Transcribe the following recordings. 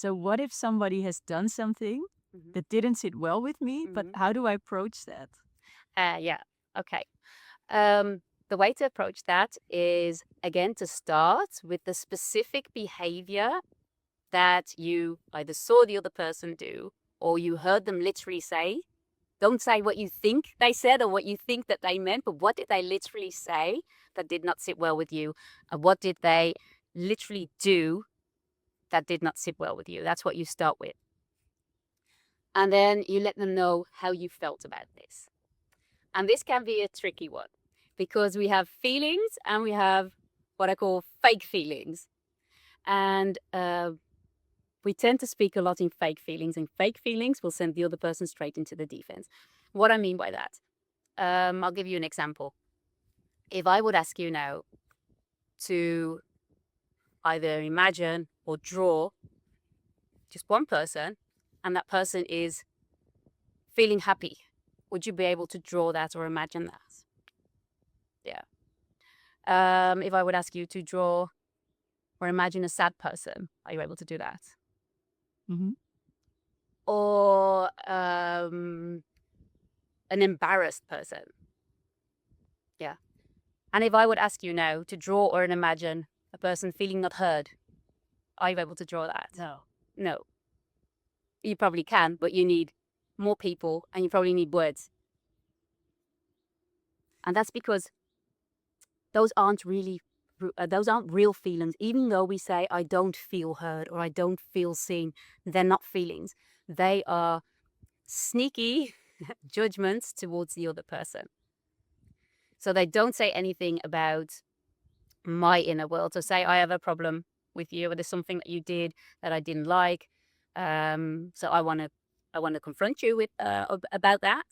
So what if somebody has done something Mhm. that didn't sit well with me, but Mhm. how do I approach that? Yeah. Okay. The way to approach that is again to start with the specific behavior that you either saw the other person do or you heard them literally say. Don't say what you think they said or what you think that they meant, but what did they literally say that did not sit well with you? And what did they literally do that did not sit well with you? That's what you start with. And then you let them know how you felt about this. And this can be a tricky one because we have feelings and we have what I call fake feelings. And we tend to speak a lot in fake feelings, and fake feelings will send the other person straight into the defense. What I mean by that, I'll give you an example. If I would ask you now to either imagine or draw just one person, and that person is feeling happy, would you be able to draw that or imagine that? Yeah. If I would ask you to draw or imagine a sad person, are you able to do that? Hmm. Or an embarrassed person? Yeah. And if I would ask you now to draw or imagine a person feeling not heard, are you able to draw that? No. No. You probably can, but you need more people and you probably need words. And that's because those aren't really those aren't real feelings. Even though we say I don't feel heard or I don't feel seen, they're not feelings. They are sneaky judgments towards the other person. So they don't say anything about my inner world. So say I have a problem with you, or there's something that you did that I didn't like. So I want to confront you with about that.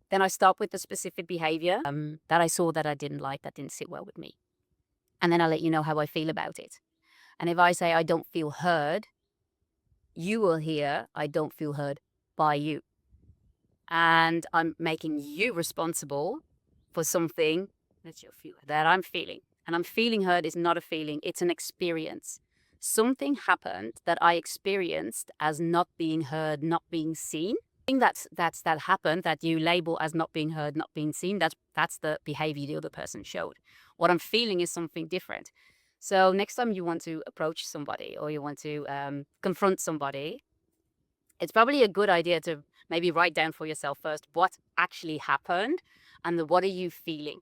Then I start with the specific behavior that I saw that I didn't like, that didn't sit well with me. And then I'll let you know how I feel about it. And if I say I don't feel heard, you will hear I don't feel heard by you. And I'm making you responsible for something that I'm feeling. And I'm feeling heard is not a feeling, it's an experience. Something happened that I experienced as not being heard, not being seen. Thing that happened that you label as not being heard, not being seen, that's the behavior the other person showed. What I'm feeling is something different. So next time you want to approach somebody or you want to confront somebody, it's probably a good idea to maybe write down for yourself first what actually happened and what are you feeling.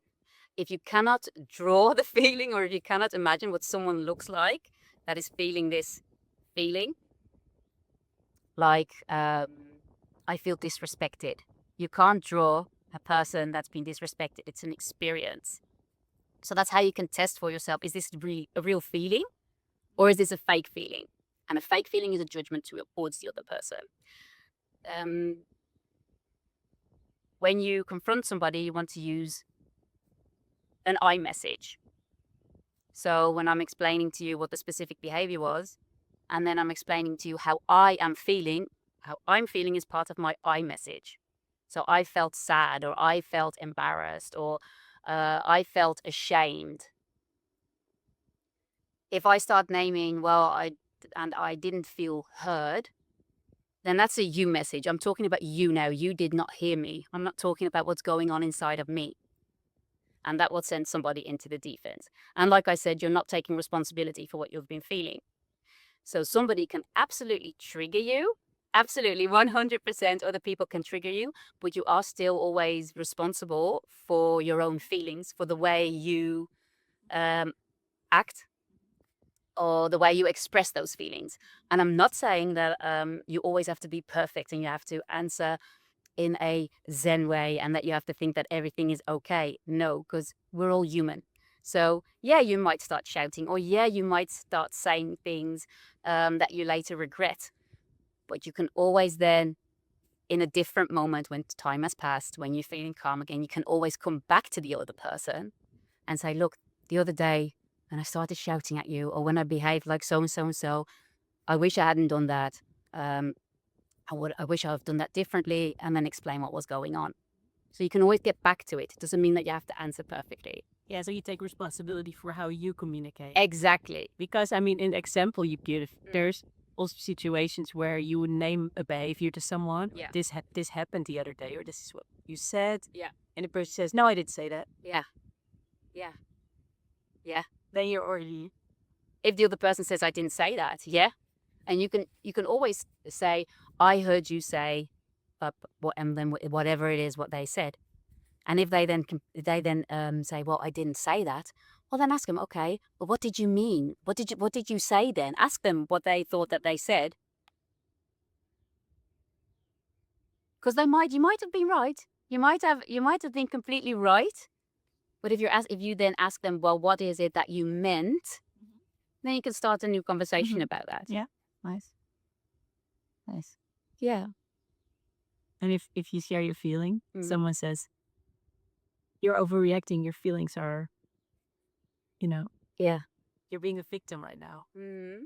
If you cannot draw the feeling or if you cannot imagine what someone looks like that is feeling this feeling, like I feel disrespected. You can't draw a person that's been disrespected. It's an experience. So that's how you can test for yourself. Is this really a real feeling or is this a fake feeling? And a fake feeling is a judgment towards the other person. Um, when you confront somebody, you want to use an I message. So when I'm explaining to you what the specific behavior was, and then I'm explaining to you how I'm feeling is part of my I message. So I felt sad, or I felt embarrassed, or I felt ashamed. If I start naming, I didn't feel heard, then that's a you message. I'm talking about you now. You did not hear me. I'm not talking about what's going on inside of me. And that will send somebody into the defense. And like I said, you're not taking responsibility for what you've been feeling. So somebody can absolutely trigger you. Absolutely, 100% other people can trigger you, but you are still always responsible for your own feelings, for the way you act or the way you express those feelings. And I'm not saying that you always have to be perfect and you have to answer in a Zen way and that you have to think that everything is okay. No, because we're all human. So, yeah, you might start shouting, or yeah, you might start saying things that you later regret. But you can always then, in a different moment when time has passed, when you're feeling calm again, you can always come back to the other person and say, look, the other day when I started shouting at you, or when I behaved like so and so and so, I wish I hadn't done that. Um, I wish I'd done that differently, and then explain what was going on. So you can always get back to it. It doesn't mean that you have to answer perfectly. Yeah, so you take responsibility for how you communicate. Exactly. Because, I mean, in the example you give, there's also situations where you would name a behavior to someone. Yeah. This happened the other day, or this is what you said. Yeah. And the person says, no, I didn't say that. Yeah. Yeah. Yeah. Then you're already, If the other person says I didn't say that, yeah. And you can always say, I heard you say and then whatever it is what they said. And if they then say, well, I didn't say that, well then ask them, okay, well what did you mean? What did you say then? Ask them what they thought that they said. Because you might have been right. You might have been completely right. But if you then ask them, well, what is it that you meant? Then you can start a new conversation about that. yeah, nice. Nice. Yeah. And if you share your feeling, Mhm. someone says, you're overreacting, your feelings are, Yeah. you're being a victim right now. Mm-hmm.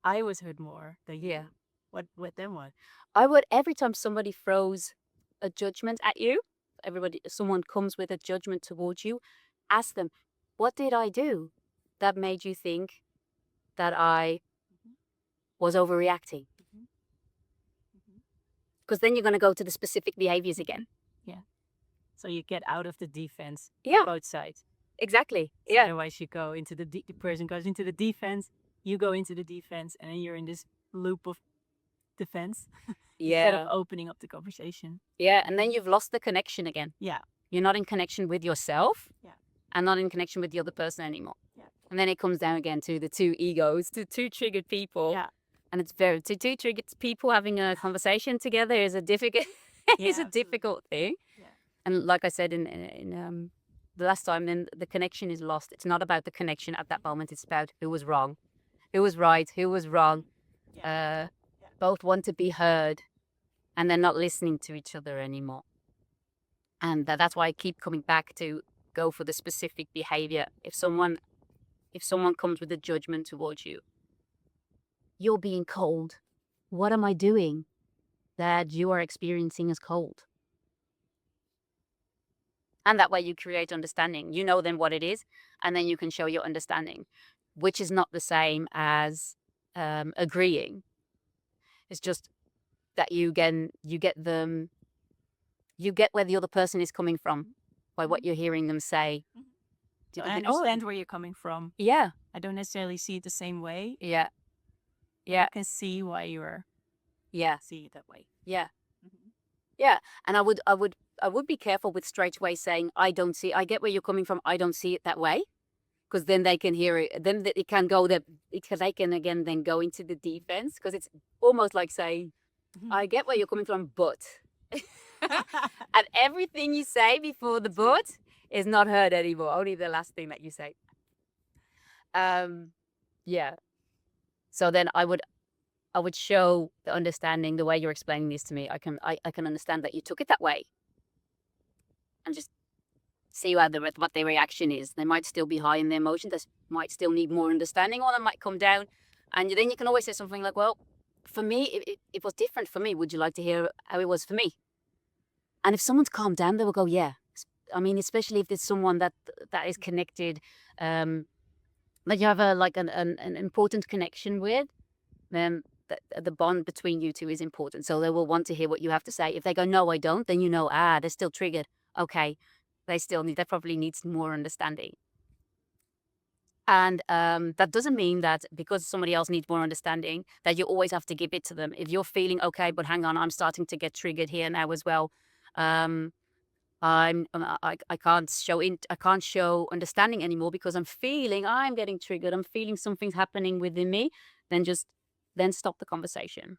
I was hurt more than you. Yeah. What then what? I would, every time somebody throws a judgment at you, someone comes with a judgment towards you, ask them, what did I do that made you think that I was overreacting? Because then you're going to go to the specific behaviors again. Yeah. So you get out of the defense. Yeah. Both sides. Exactly. Yeah. Otherwise, you go into the person goes into the defense, you go into the defense, and then you're in this loop of defense instead of Yeah. opening up the conversation. Yeah. And then you've lost the connection again. Yeah. You're not in connection with yourself. Yeah. And not in connection with the other person anymore. Yeah. And then it comes down again to the two egos, to two triggered people. Yeah. And it's two triggered people having a conversation together is a difficult is a difficult thing. Yeah. And like I said in the last time, then the connection is lost. It's not about the connection at that moment. It's about who was wrong, who was right, who was wrong. Both want to be heard, and they're not listening to each other anymore. And that's why I keep coming back to go for the specific behavior. If someone comes with a judgment towards you, you're being cold. What am I doing that you are experiencing as cold? And that way you create understanding. You know then what it is, and then you can show your understanding, which is not the same as agreeing. It's just that you get where the other person is coming from by what you're hearing them say. So I understand where you're coming from. Yeah. I don't necessarily see it the same way. Yeah. Yeah. I can see why you're see it that way. Yeah. Yeah. And I would be careful with straight away saying, I get where you're coming from, I don't see it that way. Because then they can hear it. Then it can go that they can again then go into the defense. Because it's almost like saying, I get where you're coming from, but and everything you say before the but is not heard anymore. Only the last thing that you say. Yeah. So then I would show the understanding the way you're explaining this to me. I can understand that you took it that way, and just see what the reaction is. They might still be high in their emotions. They might still need more understanding, or they might come down. And then you can always say something like, "Well, for me, it was different for me. Would you like to hear how it was for me?" And if someone's calmed down, they will go, "Yeah." I mean, especially if there's someone that is connected, that you have an important connection with, then the bond between you two is important. So they will want to hear what you have to say. If they go, "No, I don't," then you know, they're still triggered. Okay, they probably need more understanding. And that doesn't mean that because somebody else needs more understanding that you always have to give it to them. If you're feeling okay, but hang on, I'm starting to get triggered here now as well. I can't show understanding anymore because I'm getting triggered. I'm feeling something's happening within me. Then stop the conversation.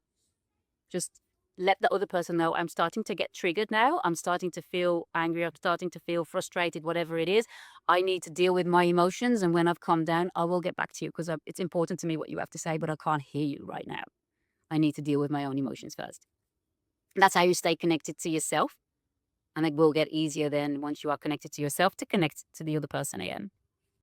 Just let the other person know I'm starting to get triggered now. I'm starting to feel angry. I'm starting to feel frustrated, whatever it is. I need to deal with my emotions. And when I've calmed down, I will get back to you because it's important to me what you have to say, but I can't hear you right now. I need to deal with my own emotions first. That's how you stay connected to yourself. And it will get easier then once you are connected to yourself to connect to the other person again.